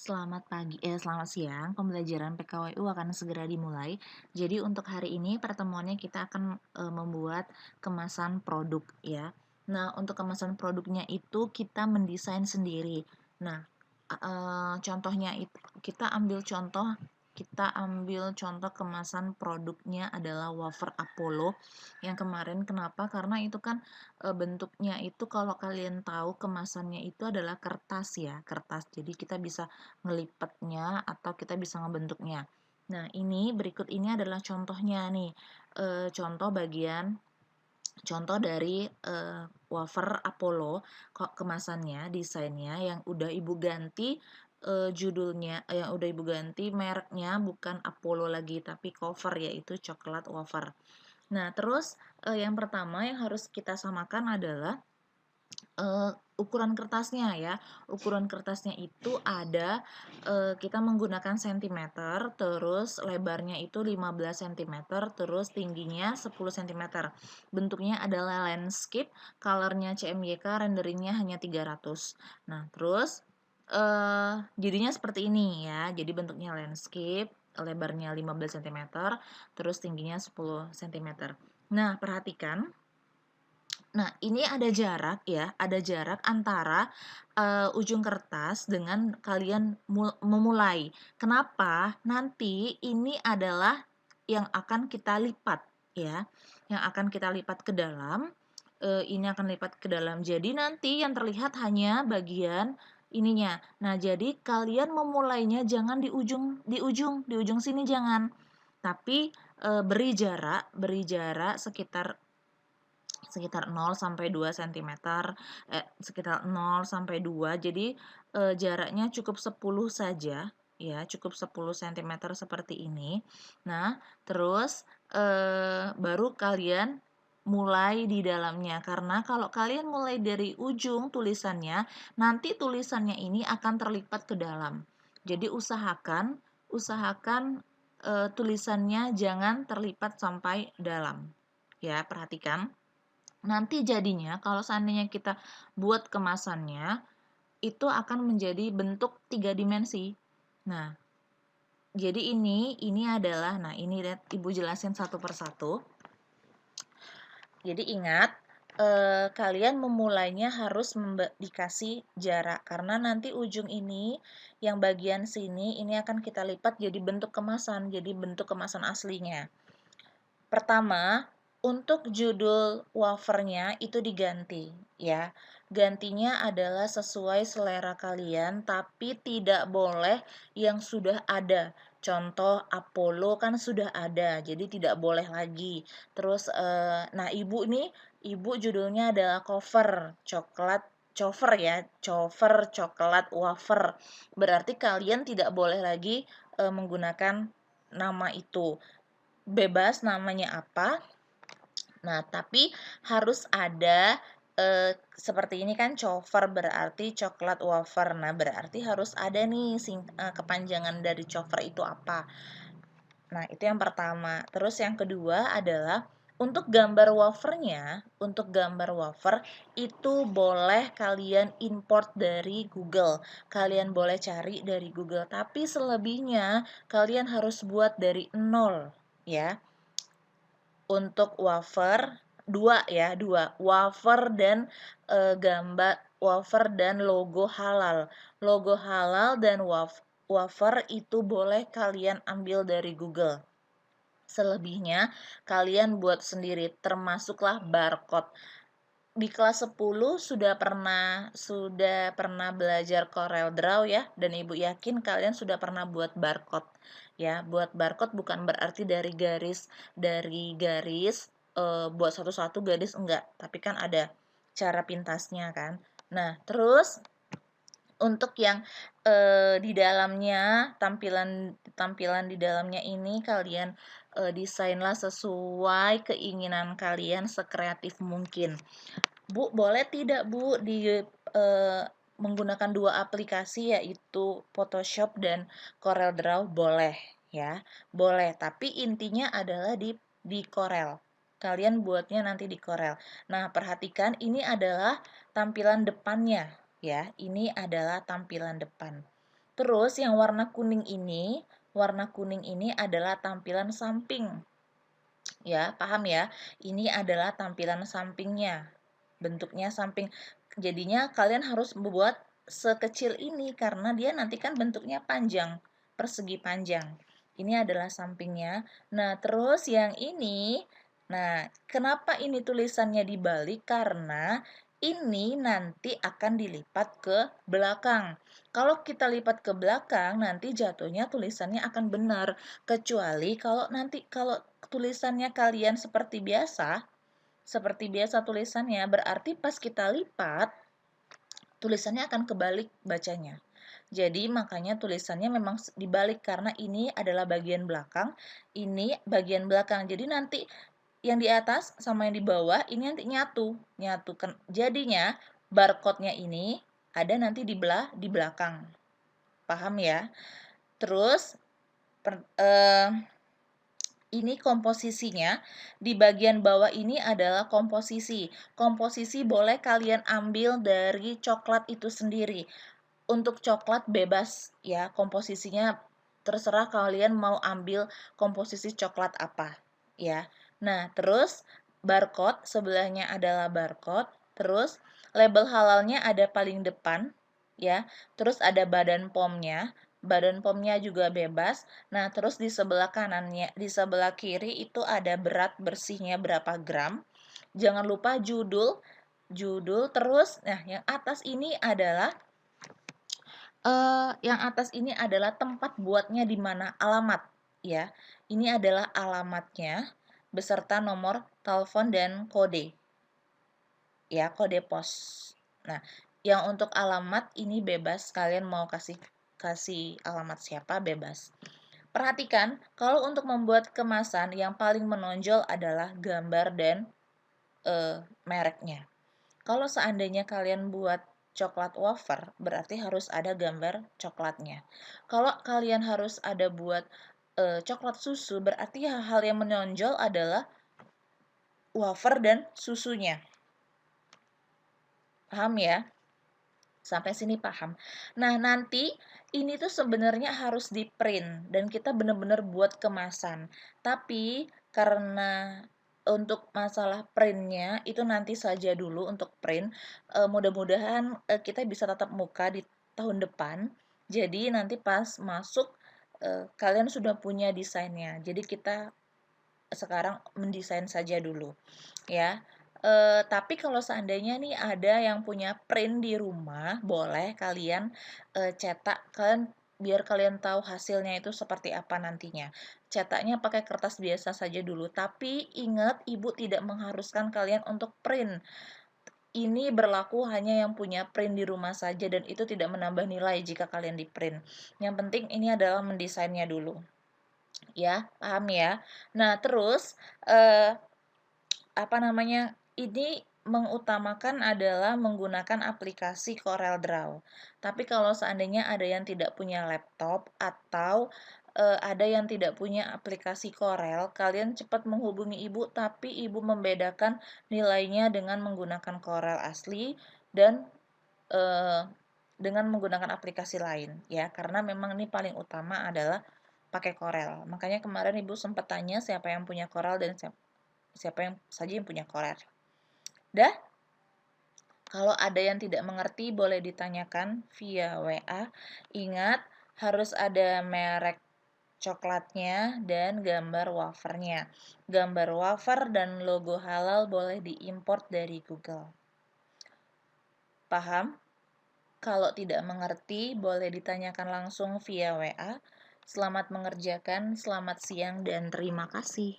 Selamat siang. Pembelajaran PKWU akan segera dimulai. Jadi untuk hari ini pertemuannya kita akan membuat kemasan produk ya. Nah, untuk kemasan produknya itu kita mendesain sendiri. Nah, contohnya itu kita ambil contoh kemasan produknya adalah wafer Apollo yang kemarin. Kenapa? Karena itu kan bentuknya itu kalau kalian tahu kemasannya itu adalah kertas ya, kertas. Jadi kita bisa ngelipetnya atau kita bisa ngebentuknya. Nah, berikut ini adalah contohnya nih. Contoh dari wafer Apollo kok kemasannya, desainnya yang udah Ibu ganti judulnya, yang udah Ibu ganti mereknya bukan Apollo lagi tapi cover yaitu coklat wafer. Nah, terus yang pertama yang harus kita samakan adalah ukuran kertasnya ya. Ukuran kertasnya itu ada kita menggunakan sentimeter, terus lebarnya itu 15 cm, terus tingginya 10 cm. Bentuknya adalah landscape, colornya CMYK, renderingnya hanya 300. Nah, terus jadinya seperti ini ya. Jadi bentuknya landscape, lebarnya 15 cm, terus tingginya 10 cm. Nah, perhatikan. Nah, ini ada jarak ya, ada jarak antara ujung kertas dengan kalian memulai. Kenapa? Nanti ini adalah yang akan kita lipat ya, yang akan kita lipat ke dalam. Ini akan lipat ke dalam. Jadi nanti yang terlihat hanya bagian ininya. Nah, jadi kalian memulainya jangan di ujung sini jangan. Tapi beri jarak sekitar 0 sampai 2 cm, sekitar 0 sampai 2. Jadi jaraknya cukup 10 saja ya, cukup 10 cm seperti ini. Nah, terus baru kalian mulai di dalamnya, karena kalau kalian mulai dari ujung tulisannya, nanti tulisannya ini akan terlipat ke dalam. Jadi usahakan tulisannya jangan terlipat sampai dalam. Ya, perhatikan. Nanti jadinya kalau seandainya kita buat kemasannya, itu akan menjadi bentuk 3 dimensi. Nah, jadi ini adalah, nah ini lihat Ibu jelasin satu persatu. Jadi ingat, kalian memulainya harus dikasih jarak, karena nanti ujung ini, yang bagian sini, ini akan kita lipat jadi bentuk kemasan, jadi bentuk kemasan aslinya. Pertama, untuk judul wafernya itu diganti ya. Gantinya adalah sesuai selera kalian, tapi tidak boleh yang sudah ada. Contoh Apollo kan sudah ada, jadi tidak boleh lagi. Terus nah ibu judulnya adalah cover ya, cover coklat wafer. Berarti kalian tidak boleh lagi menggunakan nama itu. Bebas namanya apa. Nah, tapi harus ada seperti ini kan cover berarti coklat wafer. Nah, berarti harus ada nih kepanjangan dari cover itu apa. Nah, itu yang pertama. Terus yang kedua adalah untuk gambar wafer itu boleh kalian import dari Google. Kalian boleh cari dari Google, tapi selebihnya kalian harus buat dari nol ya. Untuk wafer dua wafer dan gambar wafer dan logo halal dan wafer itu boleh kalian ambil dari Google. Selebihnya kalian buat sendiri, termasuklah barcode. Di kelas 10 sudah pernah belajar CorelDRAW ya, dan Ibu yakin kalian sudah pernah buat barcode ya. Buat barcode bukan berarti dari garis buat satu-satu garis, enggak, tapi kan ada cara pintasnya kan. Nah, terus untuk yang di dalamnya, tampilan di dalamnya ini kalian desainlah sesuai keinginan kalian, sekreatif mungkin. Bu, boleh tidak Bu menggunakan 2 aplikasi, yaitu Photoshop dan CorelDRAW? Boleh ya, boleh. Tapi intinya adalah di Corel. Kalian buatnya nanti di Corel. Nah, perhatikan ini adalah tampilan depannya ya. Ini adalah tampilan depan. Terus yang warna kuning ini adalah tampilan samping. Ya, paham ya? Ini adalah tampilan sampingnya. Bentuknya samping. Jadinya kalian harus membuat sekecil ini karena dia nanti kan bentuknya panjang, persegi panjang. Ini adalah sampingnya. Nah, terus yang ini, nah, kenapa ini tulisannya dibalik? Karena ini nanti akan dilipat ke belakang. Kalau kita lipat ke belakang, nanti jatuhnya tulisannya akan benar. Kecuali kalau tulisannya kalian seperti biasa tulisannya, berarti pas kita lipat, tulisannya akan kebalik bacanya. Jadi makanya tulisannya memang dibalik karena ini adalah bagian belakang, ini bagian belakang. Jadi nanti yang di atas sama yang di bawah ini nanti nyatu. Jadinya barcode-nya ini ada nanti di belakang. Paham ya? Terus ini komposisinya, di bagian bawah ini adalah komposisi. Komposisi boleh kalian ambil dari coklat itu sendiri. Untuk coklat bebas ya, komposisinya terserah kalian mau ambil komposisi coklat apa ya. Nah, terus barcode, sebelahnya adalah barcode, terus label halalnya ada paling depan ya. Terus ada badan pomnya. Badan pomnya juga bebas. Nah, terus di sebelah kanannya, di sebelah kiri itu ada berat bersihnya berapa gram. Jangan lupa judul terus. Nah, yang atas ini adalah tempat buatnya di mana, alamat ya. Ini adalah alamatnya beserta nomor telepon dan kode. Ya, kode pos. Nah, yang untuk alamat ini bebas, kalian mau kasih alamat siapa bebas. Perhatikan, kalau untuk membuat kemasan yang paling menonjol adalah gambar dan mereknya. Kalau seandainya kalian buat coklat wafer, berarti harus ada gambar coklatnya. Kalau kalian harus ada buat coklat susu, berarti hal yang menonjol adalah wafer dan susunya. Paham ya? Sampai sini paham. Nah, nanti ini tuh sebenarnya harus di print dan kita benar-benar buat kemasan. Tapi karena untuk masalah printnya itu nanti saja dulu untuk print. Mudah-mudahan kita bisa tatap muka di tahun depan. Jadi nanti pas masuk kalian sudah punya desainnya. Jadi kita sekarang mendesain saja dulu ya. Tapi kalau seandainya nih ada yang punya print di rumah, boleh kalian cetak, biar kalian tahu hasilnya itu seperti apa nantinya. Cetaknya pakai kertas biasa saja dulu, tapi ingat ibu tidak mengharuskan kalian untuk print. Ini berlaku hanya yang punya print di rumah saja dan itu tidak menambah nilai jika kalian di print. Yang penting ini adalah mendesainnya dulu. Ya, paham ya? Nah, terus ini mengutamakan adalah menggunakan aplikasi CorelDRAW. Tapi kalau seandainya ada yang tidak punya laptop atau ada yang tidak punya aplikasi Corel, kalian cepat menghubungi ibu, tapi ibu membedakan nilainya dengan menggunakan Corel asli dan dengan menggunakan aplikasi lain ya, karena memang ini paling utama adalah pakai Corel. Makanya kemarin ibu sempat tanya siapa yang punya Corel dan siapa yang saja yang punya Corel. Dah, kalau ada yang tidak mengerti boleh ditanyakan via WA. Ingat, harus ada merek coklatnya dan gambar wafernya. Gambar wafer dan logo halal boleh diimport dari Google. Paham? Kalau tidak mengerti, boleh ditanyakan langsung via WA. Selamat mengerjakan, selamat siang, dan terima kasih.